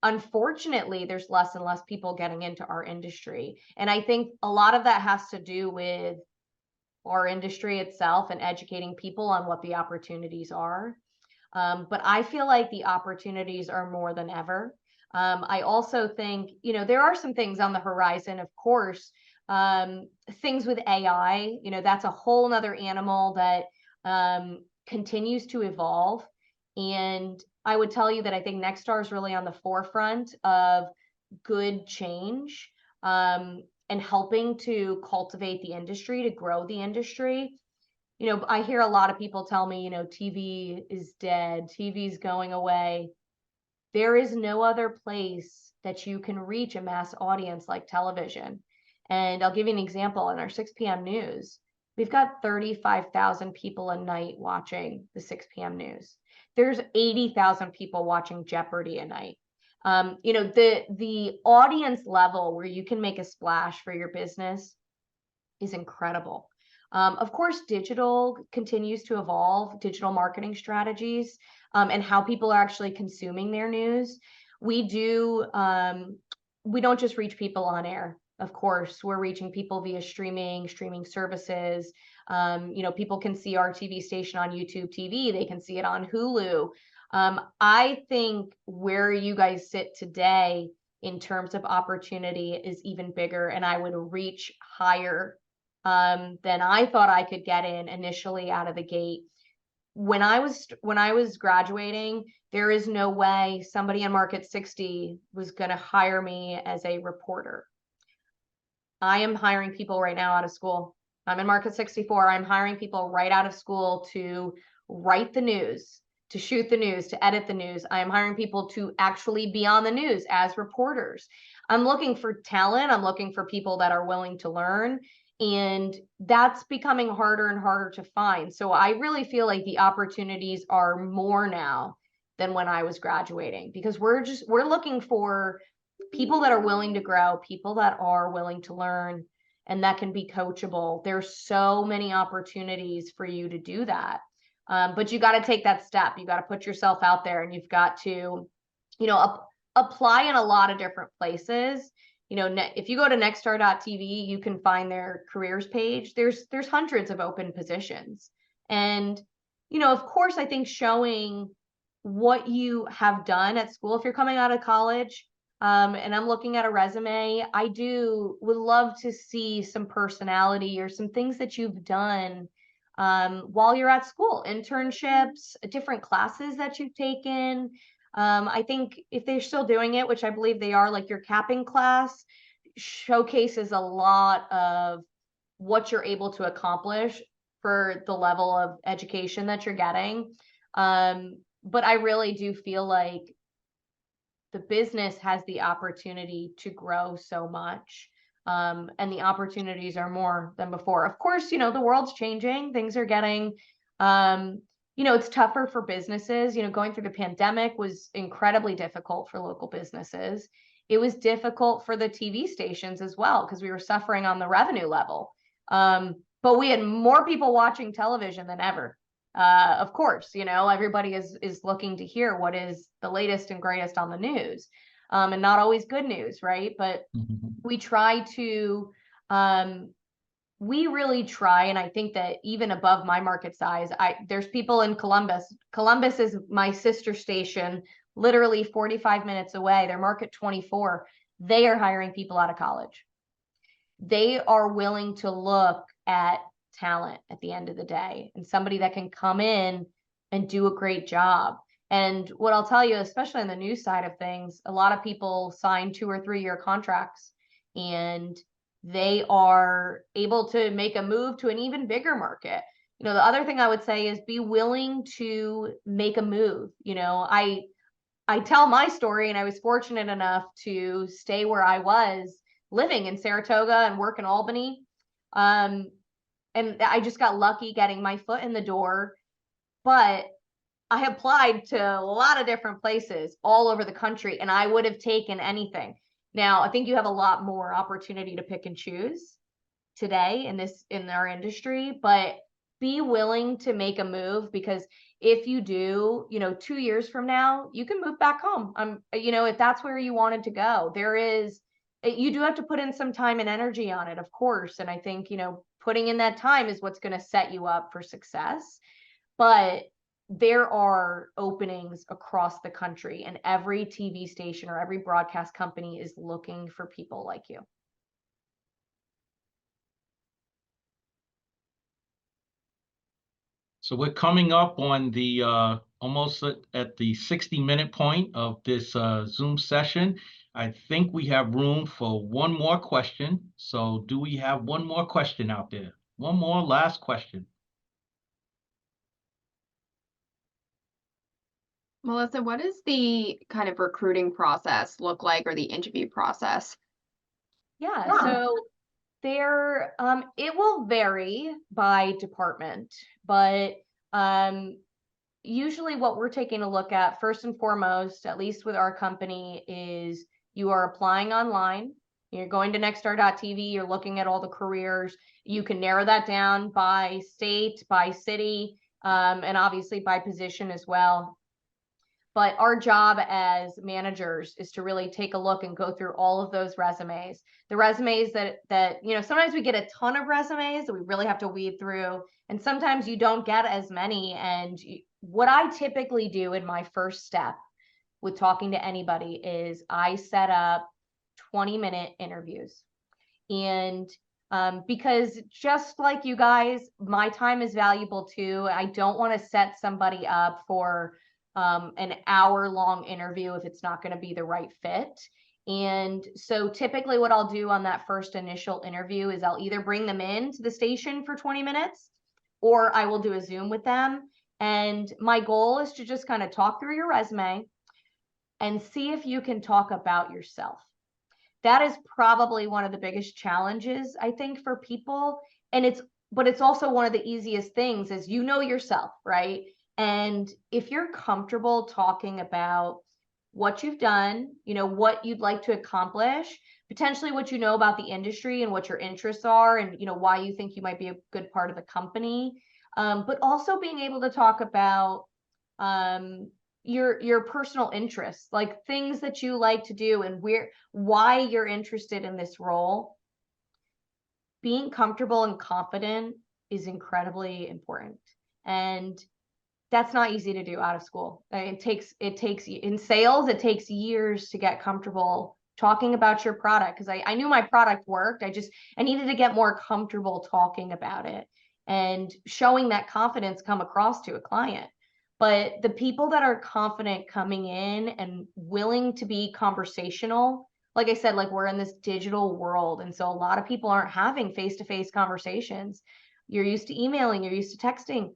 Unfortunately, there's less and less people getting into our industry. And I think a lot of that has to do with our industry itself and educating people on what the opportunities are. But I feel like the opportunities are more than ever. I also think, there are some things on the horizon, of course, things with AI, that's a whole nother animal that continues to evolve. And I would tell you that I think Nexstar is really on the forefront of good change and helping to cultivate the industry, to grow the industry. I hear a lot of people tell me, TV is dead, TV's going away. There is no other place that you can reach a mass audience like television. And I'll give you an example. In our 6 p.m. news, we've got 35,000 people a night watching the 6 p.m. news. There's 80,000 people watching Jeopardy a night. The audience level where you can make a splash for your business is incredible. Of course, digital continues to evolve, digital marketing strategies, and how people are actually consuming their news. We don't just reach people on air. Of course, we're reaching people via streaming services. People can see our TV station on YouTube TV. They can see it on Hulu. I think where you guys sit today in terms of opportunity is even bigger, and I would reach higher than I thought I could get in initially out of the gate. When I was graduating, there is no way somebody in Market 60 was going to hire me as a reporter. I am hiring people right now out of school. I'm in Market 64. I'm hiring people right out of school to write the news, to shoot the news, to edit the news. I am hiring people to actually be on the news as reporters. I'm looking for talent. I'm looking for people that are willing to learn. And that's becoming harder and harder to find. So I really feel like the opportunities are more now than when I was graduating, because we're looking for people that are willing to grow, people that are willing to learn, and that can be coachable. There's so many opportunities for you to do that. But you got to take that step. You got to put yourself out there, and you've got to, apply in a lot of different places. If you go to nexstar.tv, you can find their careers page. There's hundreds of open positions. And, of course, I think showing what you have done at school, if you're coming out of college, and I'm looking at a resume, would love to see some personality or some things that you've done while you're at school, internships, different classes that you've taken. I think if they're still doing it, which I believe they are, like your capping class showcases a lot of what you're able to accomplish for the level of education that you're getting. But I really do feel like the business has the opportunity to grow so much. And the opportunities are more than before. Of course, the world's changing. Things are getting, it's tougher for businesses. Going through the pandemic was incredibly difficult for local businesses. It was difficult for the TV stations as well, because we were suffering on the revenue level. But we had more people watching television than ever. Of course, everybody is looking to hear what is the latest and greatest on the news, and not always good news, right? But we try to, we really try, and I think that even above my market size, there's people in Columbus. Columbus is my sister station, literally 45 minutes away. They're market 24. They are hiring people out of college. They are willing to look at talent at the end of the day, and somebody that can come in and do a great job. And what I'll tell you, especially on the news side of things, a lot of people sign 2 or 3 year contracts, and they are able to make a move to an even bigger market. The other thing I would say is be willing to make a move. I tell my story, and I was fortunate enough to stay where I was living in Saratoga and work in Albany. And I just got lucky getting my foot in the door, but I applied to a lot of different places all over the country, and I would have taken anything. Now, I think you have a lot more opportunity to pick and choose today in our industry, but be willing to make a move, because if you do, 2 years from now, you can move back home. If that's where you wanted to go, you do have to put in some time and energy on it, of course. And I think, putting in that time is what's going to set you up for success. But there are openings across the country, and every TV station or every broadcast company is looking for people like you. So we're coming up on the almost at the 60-minute point of this Zoom session. I think we have room for one more question. So do we have one more question out there? One more last question. Melissa, what does the kind of recruiting process look like, or the interview process? Yeah. So it will vary by department, but usually what we're taking a look at first and foremost, at least with our company, is you are applying online. You're going to nexstar.tv, you're looking at all the careers. You can narrow that down by state, by city, and obviously by position as well. But our job as managers is to really take a look and go through all of those resumes. The resumes that you know, sometimes we get a ton of resumes that we really have to weed through, and sometimes you don't get as many. And what I typically do in my first step with talking to anybody is I set up 20-minute interviews. And because just like you guys, my time is valuable too. I don't want to set somebody up for an hour-long interview if it's not going to be the right fit. And so typically what I'll do on that first initial interview is I'll either bring them in to the station for 20 minutes or I will do a Zoom with them. And my goal is to just kind of talk through your resume and see if you can talk about yourself. That is probably one of the biggest challenges, I think, for people. And it's also one of the easiest things is you know yourself, right? And if you're comfortable talking about what you've done, you know, what you'd like to accomplish, potentially what you know about the industry and what your interests are, and, you know, why you think you might be a good part of the company, but also being able to talk about your personal interests, like things that you like to do and why you're interested in this role. Being comfortable and confident is incredibly important. And that's not easy to do out of school. It takes in sales, it takes years to get comfortable talking about your product, because I knew my product worked. I needed to get more comfortable talking about it and showing that confidence come across to a client. But the people that are confident coming in and willing to be conversational, like I said, like we're in this digital world. And so a lot of people aren't having face-to-face conversations. You're used to emailing, you're used to texting.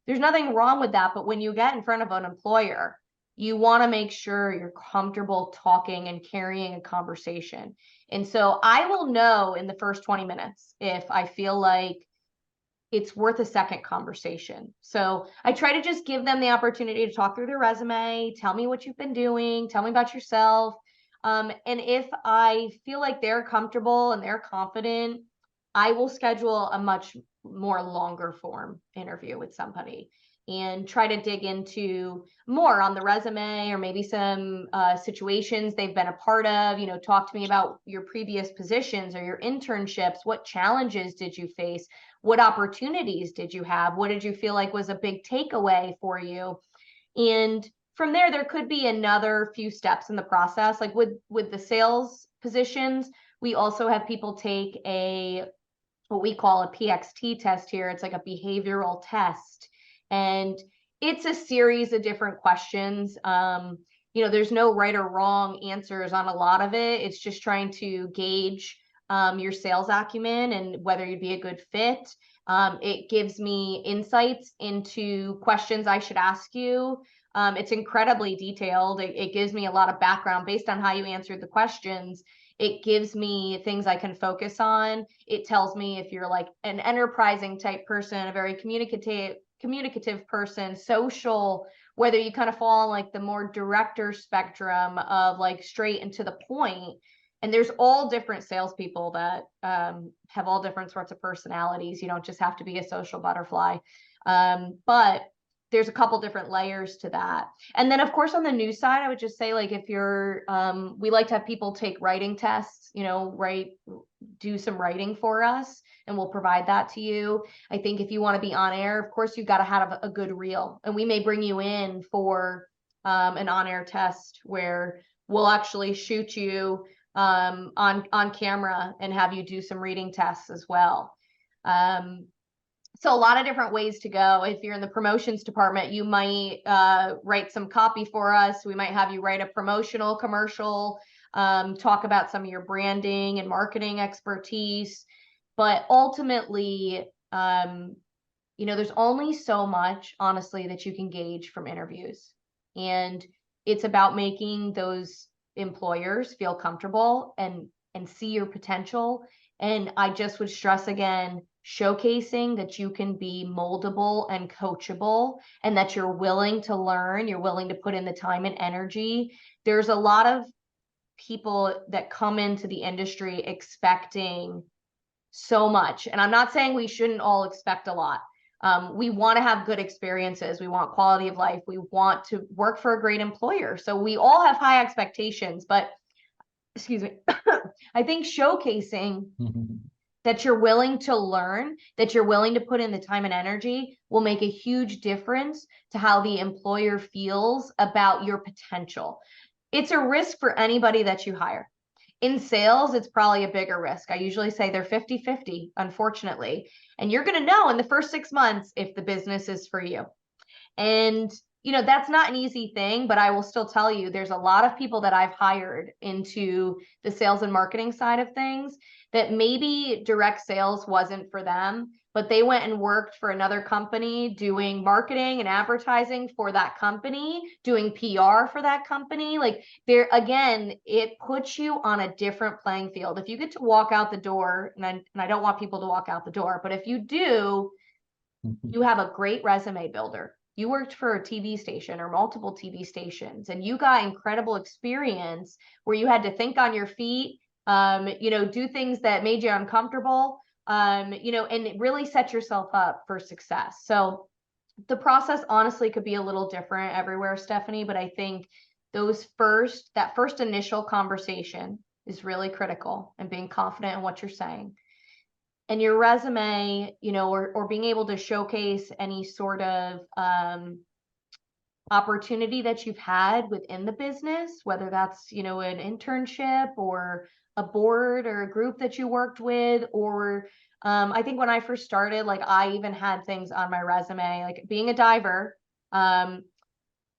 There's nothing wrong with that. But when you get in front of an employer, you want to make sure you're comfortable talking and carrying a conversation. And so I will know in the first 20 minutes if I feel like it's worth a second conversation. So I try to just give them the opportunity to talk through their resume, tell me what you've been doing, tell me about yourself. And if I feel like they're comfortable and they're confident, I will schedule a much more longer form interview with somebody and try to dig into more on the resume or maybe some situations they've been a part of. You know, talk to me about your previous positions or your internships. What challenges did you face? What opportunities did you have? What did you feel like was a big takeaway for you? And from there could be another few steps in the process. Like with the sales positions, we also have people take what we call a PXT test here. It's like a behavioral test. And it's a series of different questions. You know, there's no right or wrong answers on a lot of it. It's just trying to gauge your sales acumen and whether you'd be a good fit. It gives me insights into questions I should ask you. It's incredibly detailed. It gives me a lot of background based on how you answered the questions. It gives me things I can focus on. It tells me if you're like an enterprising type person, a very communicative person, social, whether you kind of fall on like the more director spectrum of like straight and to the point. And there's all different salespeople that have all different sorts of personalities. You don't just have to be a social butterfly. But there's a couple different layers to that. And then of course on the news side, I would just say, like, if you're, we like to have people take writing tests, you know, do some writing for us, and we'll provide that to you. I think if you want to be on air, of course, you've got to have a good reel, and we may bring you in for an on-air test where we'll actually shoot you on camera and have you do some reading tests as well. So a lot of different ways to go. If you're in the promotions department, you might write some copy for us. We might have you write a promotional commercial, talk about some of your branding and marketing expertise. But ultimately, you know, there's only so much, honestly, that you can gauge from interviews. And it's about making those employers feel comfortable and see your potential. And I just would stress again, showcasing that you can be moldable and coachable, and that you're willing to learn, you're willing to put in the time and energy. There's a lot of people that come into the industry expecting so much. And I'm not saying we shouldn't all expect a lot. We want to have good experiences. We want quality of life. We want to work for a great employer. So we all have high expectations, but excuse me, I think showcasing that you're willing to learn, that you're willing to put in the time and energy will make a huge difference to how the employer feels about your potential. It's a risk for anybody that you hire. In sales, it's probably a bigger risk. I usually say they're 50-50, unfortunately. And you're going to know in the first 6 months if the business is for you. And, that's not an easy thing, but I will still tell you, there's a lot of people that I've hired into the sales and marketing side of things that maybe direct sales wasn't for them, but they went and worked for another company doing marketing and advertising for that company, doing PR for that company. Like there, again, it puts you on a different playing field. If you get to walk out the door, and I don't want people to walk out the door, but if you do, you have a great resume builder. You worked for a TV station or multiple TV stations, and you got incredible experience where you had to think on your feet, do things that made you uncomfortable, and it really set yourself up for success. So the process honestly could be a little different everywhere, Stephanie, but I think that first initial conversation is really critical, and being confident in what you're saying. And your resume, or being able to showcase any sort of opportunity that you've had within the business, whether that's, an internship or a board or a group that you worked with, or I think when I first started, like I even had things on my resume, like being a diver.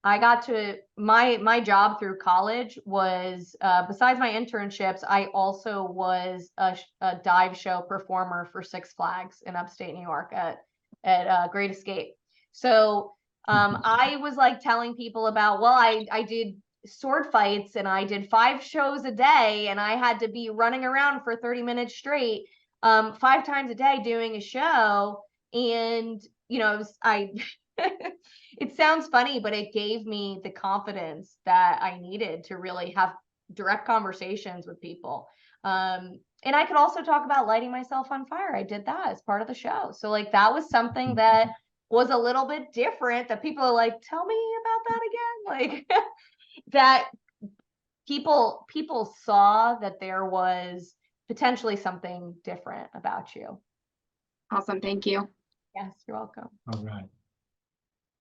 I got to my job through college was besides my internships, I also was a dive show performer for Six Flags in upstate New York at Great Escape. So I was like telling people about, well, I did sword fights and I did 5 shows a day, and I had to be running around for 30 minutes straight, 5 times a day doing a show. And it sounds funny, but it gave me the confidence that I needed to really have direct conversations with people. And I could also talk about lighting myself on fire. I did that as part of the show. So like that was something that was a little bit different, that people are like, tell me about that again. Like that people saw that there was potentially something different about you. Awesome. Thank you. Yes, you're welcome. All right.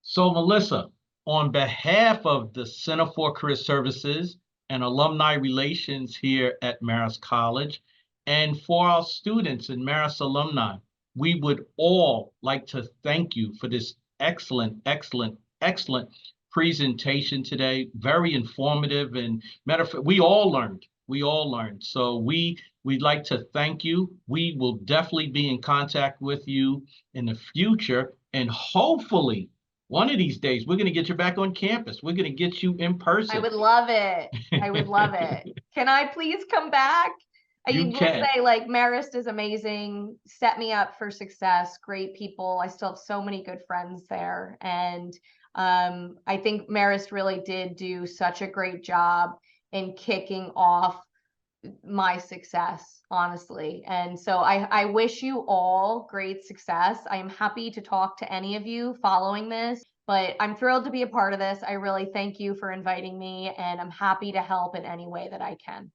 So Melissa, on behalf of the Center for Career Services and Alumni Relations here at Marist College, and for our students and Marist alumni, we would all like to thank you for this excellent presentation today. Very informative, and matter of fact, we all learned. So we'd like to thank you. We will definitely be in contact with you in the future, and hopefully one of these days, we're going to get you back on campus. We're going to get you in person. I would love it. I would love it. Can I please come back? You will can. say, like, Marist is amazing. Set me up for success. Great people. I still have so many good friends there. And I think Marist really did do such a great job in kicking off my success, honestly. And so I wish you all great success. I am happy to talk to any of you following this, but I'm thrilled to be a part of this. I really thank you for inviting me, and I'm happy to help in any way that I can.